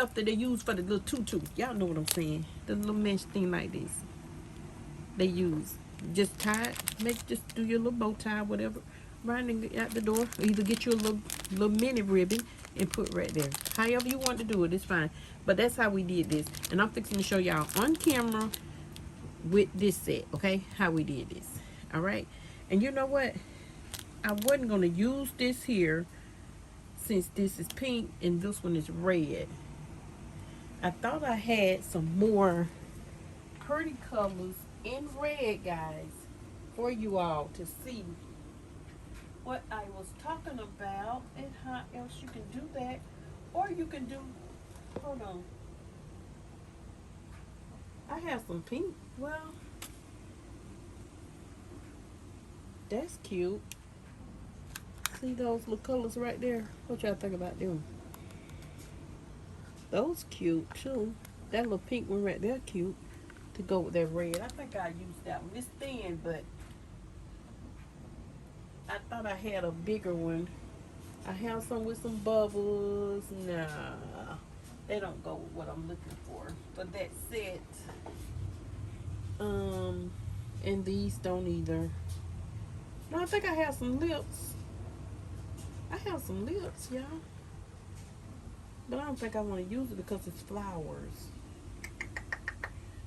stuff that they use for the little tutu. Y'all know what I'm saying. The little mesh thing like this. They use. Just tie it. Just do your little bow tie, whatever. Right out the door. Either get you a little mini ribbon and put right there. However you want to do it, it's fine. But that's how we did this. And I'm fixing to show y'all on camera with this set, okay? How we did this. Alright? And you know what? I wasn't going to use this here since this is pink and this one is red. I thought I had some more pretty colors in red, guys, for you all to see what I was talking about and how else you can do that. Or you can do, hold on, I have some pink. Well, that's cute. See those little colors right there? What y'all think about them? Those cute too. That little pink one right there cute to go with that red. I think I used that one. It's thin, but I thought I had a bigger one. I have some with some bubbles. Nah, they don't go with what I'm looking for that set. And these don't either. No, I think I have some lips. I have some lips, y'all. But I don't think I want to use it because it's flowers.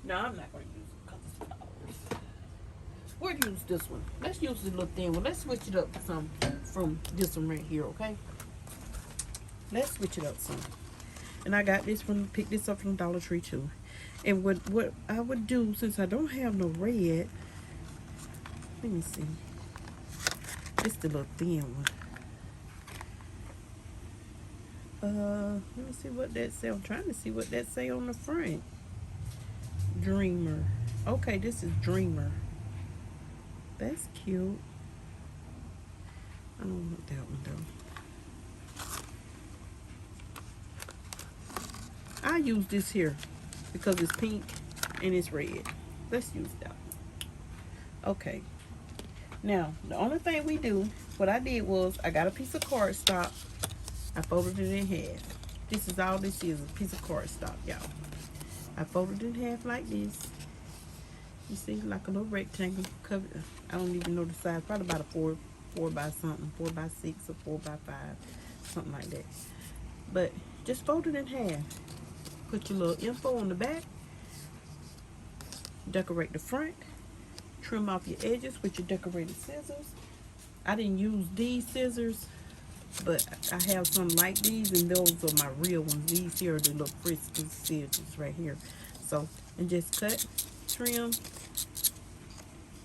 No, I'm not going to use it because it's flowers. We'll use this one. Let's use the little thin one. Let's switch it up some from this one right here, okay? Let's switch it up some. And I got this from, picked this up from Dollar Tree too. And what I would do, since I don't have no red, let me see. It's the little thin one. Let me see what that say. I'm trying to see what that say on the front. Dreamer. Okay, this is Dreamer. That's cute. I don't want that one though. I use this here because it's pink and it's red. Let's use that one. Okay. Now, the only thing we do, what I did was I got a piece of cardstock. I folded it in half. This is all this is, a piece of cardstock, y'all. I folded it in half like this. You see, like a little rectangle covered. I don't even know the size. Probably about a 4 by something, 4 by 6 or 4 by 5, something like that. But just fold it in half. Put your little info on the back. Decorate the front. Trim off your edges with your decorated scissors. I didn't use these scissors, but I have some like these, and those are my real ones. These here are the little frisky scissors right here. So, and just cut, trim.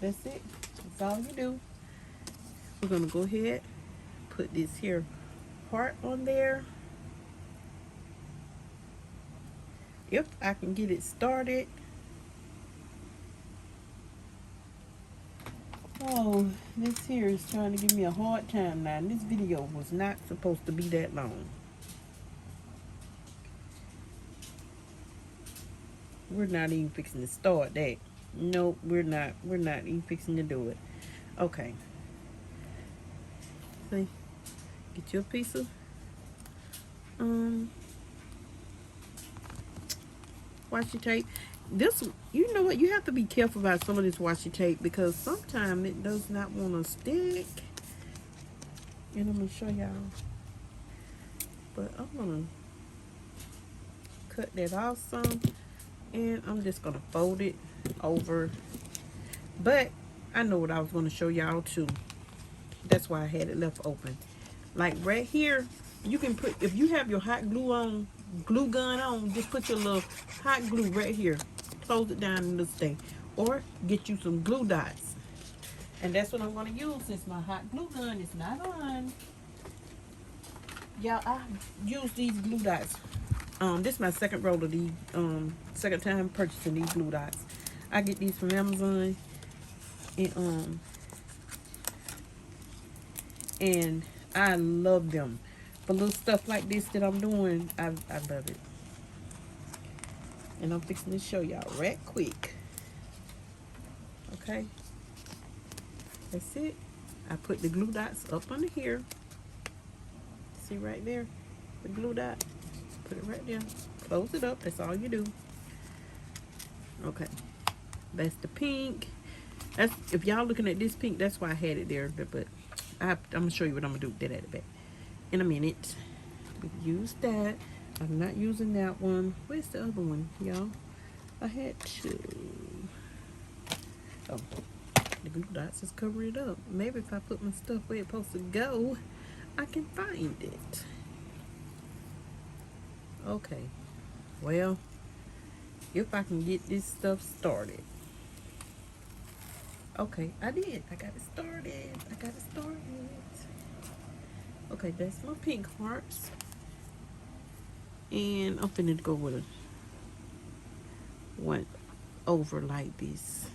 That's it. That's all you do. We're gonna go ahead, put this here heart on there. If I can get it started. Oh, this here is trying to give me a hard time now. And this video was not supposed to be that long. We're not even fixing to start that. Nope, we're not. We're not even fixing to do it. Okay. See, get you a piece of washi tape. This, you know what, you have to be careful about some of this washi tape because sometimes it does not want to stick. And I'm going to show y'all. But I'm going to cut that off some. And I'm just going to fold it over. But I know what I was going to show y'all too. That's why I had it left open. Like right here, you can put, if you have your hot glue on, glue gun on, just put your little hot glue right here. Close it down and it'll stay. Or get you some glue dots. And that's what I'm going to use since my hot glue gun is not on. Y'all, I use these glue dots. This is my second roll of these, second time purchasing these glue dots. I get these from Amazon. And I love them. For little stuff like this that I'm doing, I love it. And I'm fixing to show y'all right quick. Okay. That's it. I put the glue dots up under here. See right there? The glue dot. Put it right there. close it up. That's all you do. Okay, that's the pink. That's, if y'all looking at this pink, that's why I had it there. But I'm gonna show you what I'm gonna do with that at the back in a minute. We use that. I'm not using that one. Where's the other one, y'all? I had to. Oh, the glue dots just cover it up. Maybe if I put my stuff where it's supposed to go, I can find it. Okay. Well, if I can get this stuff started. Okay, I did. I got it started. Okay, that's my pink hearts. And I'm finna go with one over like this.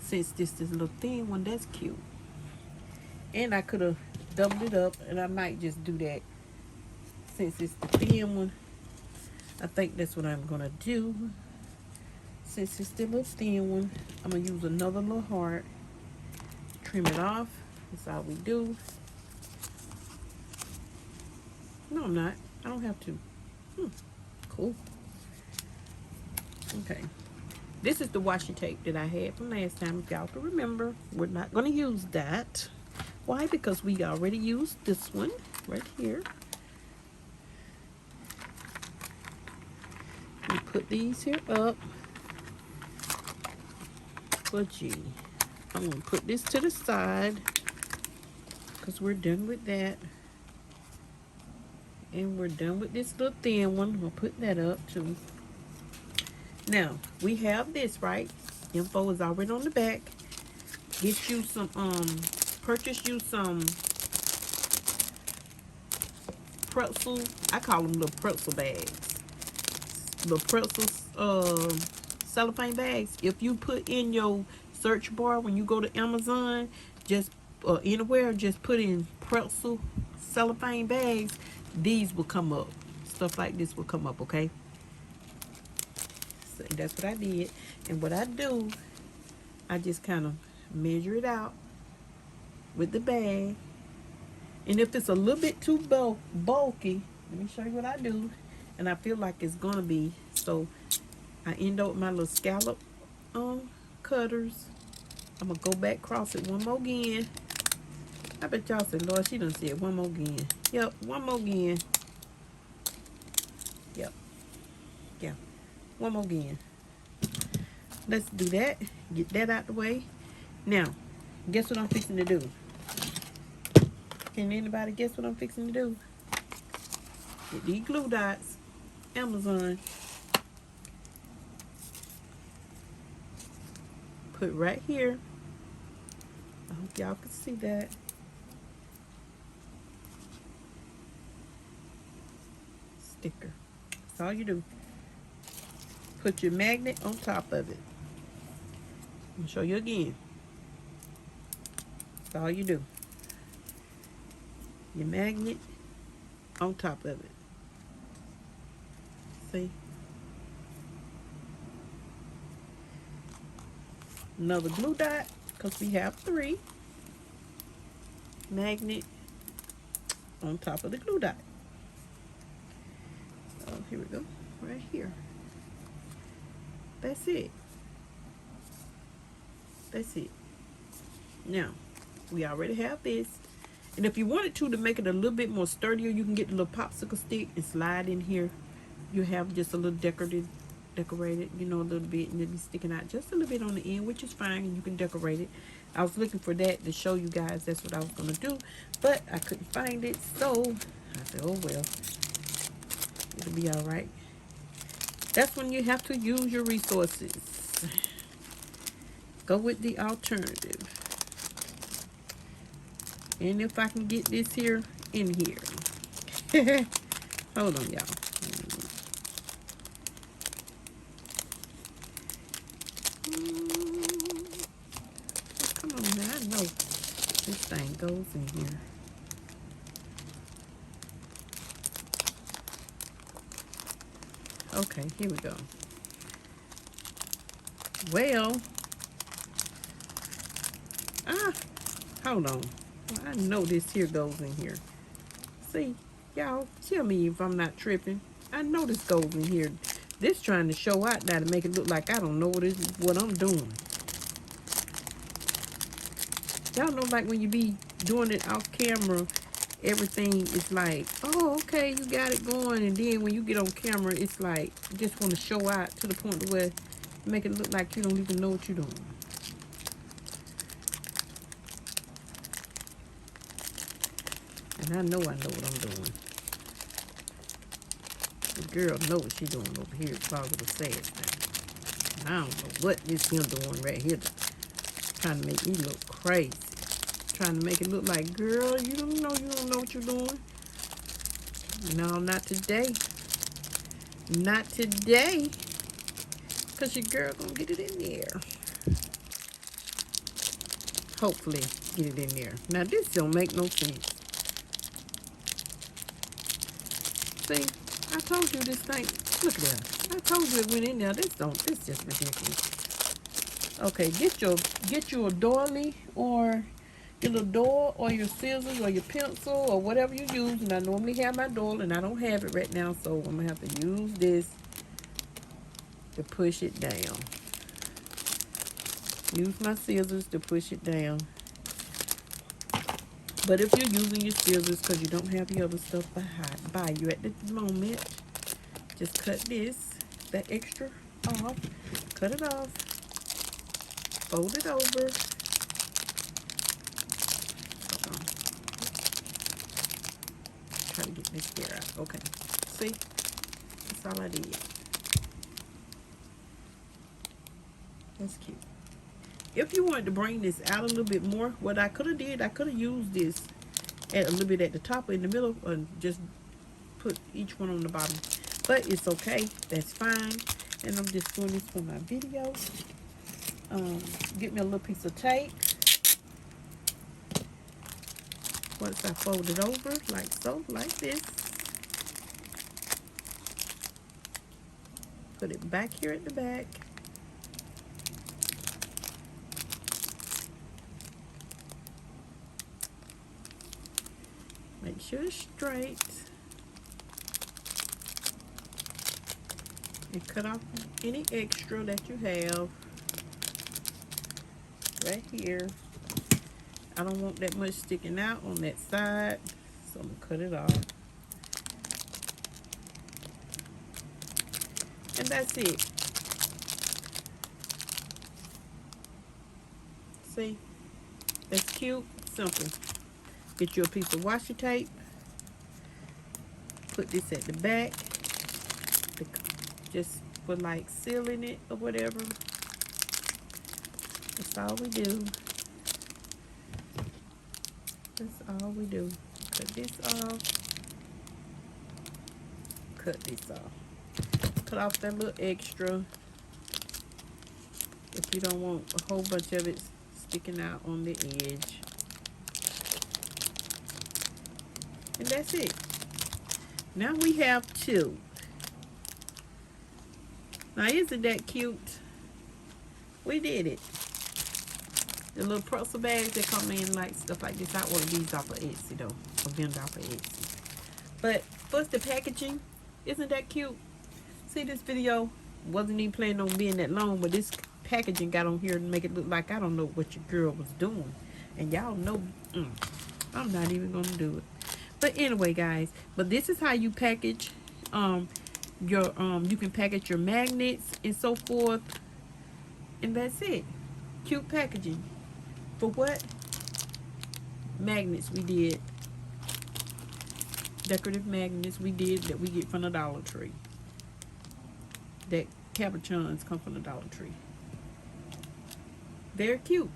Since this is a little thin one, that's cute. And I could have doubled it up, and I might just do that. Since it's the thin one, I think that's what I'm gonna do. Since it's the little thin one, I'm gonna use another little heart. Trim it off. That's all we do. No, I'm not. I don't have to. Cool. Okay. This is the washi tape that I had from last time. If y'all can remember, we're not going to use that. Why? Because we already used this one right here. We put these here up. But gee, I'm going to put this to the side because we're done with that. And we're done with this little thin one. We'll put that up too. Now, we have this, right? Info is already on the back. Get you some, purchase you some pretzel, I call them little pretzel bags. Little pretzel, cellophane bags. If you put in your search bar when you go to Amazon, just, anywhere, just put in pretzel cellophane bags. These will come up. Stuff like this will come up, okay? So that's what I did. And what I do, I just kind of measure it out with the bag. And if it's a little bit too bulky, let me show you what I do. And I feel like it's going to be. So I end up with my little scallop cutters. I'm going to go back, cross it one more again. I bet y'all said, Lord, she done said one more again. Yep, one more again. Yep. Yeah. One more again. Let's do that. Get that out the way. Now, guess what I'm fixing to do? Can anybody guess what I'm fixing to do? Get these glue dots. Amazon. Put right here. I hope y'all can see that. Sticker. That's all you do. Put your magnet on top of it. I'll show you again. That's all you do. Your magnet on top of it. See? Another glue dot, because we have 3. Magnet on top of the glue dot. So here we go, right here. That's it. That's it. Now, we already have this. And if you wanted to make it a little bit more sturdier, you can get the little popsicle stick and slide in here. You have just a little decorated, you know, a little bit, and it'll be sticking out just a little bit on the end, which is fine, and you can decorate it. I was looking for that to show you guys that's what I was going to do, but I couldn't find it, so I said, oh well, it'll be all right. That's when you have to use your resources. Go with the alternative. And if I can get this here in here. Hold on, y'all. Come on now, I know this thing goes in here. Okay, here we go. Well, hold on. Well, I know this here goes in here. See, y'all, tell me if I'm not tripping. I know this goes in here. This trying to show out now to make it look like I don't know what I'm doing. Y'all know, like when you be doing it off camera, everything is like, oh, okay, you got it going. And then when you get on camera, it's like, you just want to show out to the point where make it look like you don't even know what you're doing. And I know what I'm doing. The girl knows what she's doing over here at ClosetofSaSS now. And I don't know what this here doing right here. Trying to make me look crazy. Trying to make it look like, girl, you don't know what you're doing. No, not today. Not today. Because your girl gonna get it in there. Hopefully get it in there. Now this don't make no sense. See, I told you this thing. Look at that. I told you it went in there. This just ridiculous. Okay, get your doily or your little door or your scissors or your pencil or whatever you use. And I normally have my doily and I don't have it right now, so I'm gonna have to use this to push it down. Use my scissors to push it down. But if you're using your scissors because you don't have your other stuff by you at the moment, just cut that extra off. Cut it off. Fold it over. Hold on. Try to get this hair out. Okay. See? That's all I did. That's cute. If you wanted to bring this out a little bit more, what I could have did, I could have used this at a little bit at the top or in the middle and just put each one on the bottom. But it's okay. That's fine. And I'm just doing this for my video. Get me a little piece of tape. Once I fold it over, like so, like this. Put it back here at the back. Make sure it's straight. And cut off any extra that you have. Right here. I don't want that much sticking out on that side, so I'm gonna cut it off. And that's it. See? That's cute, simple. Get you a piece of washi tape. Put this at the back. Just for like sealing it or whatever. That's all we do. That's all we do. Cut this off. Cut this off. Cut off that little extra. If you don't want a whole bunch of it sticking out on the edge. And that's it. Now we have two. Now isn't that cute? We did it. The little pretzel bags that come in like stuff like this. I ordered these off of Etsy though. A vendor off of Etsy. But first the packaging. Isn't that cute? See, this video wasn't even planning on being that long, but this packaging got on here and make it look like I don't know what your girl was doing. And y'all know I'm not even gonna do it. But anyway, guys, but this is how you package you can package your magnets and so forth. And that's it. Cute packaging. For what? Magnets we did. Decorative magnets we did that we get from the Dollar Tree. That cabochons come from the Dollar Tree. They're cute.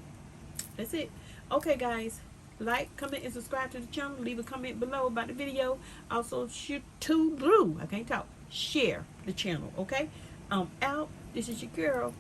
That's it. Okay, guys. Like, comment, and subscribe to the channel. Leave a comment below about the video. Also, share I can't talk. Share the channel, okay? I'm out. This is your girl.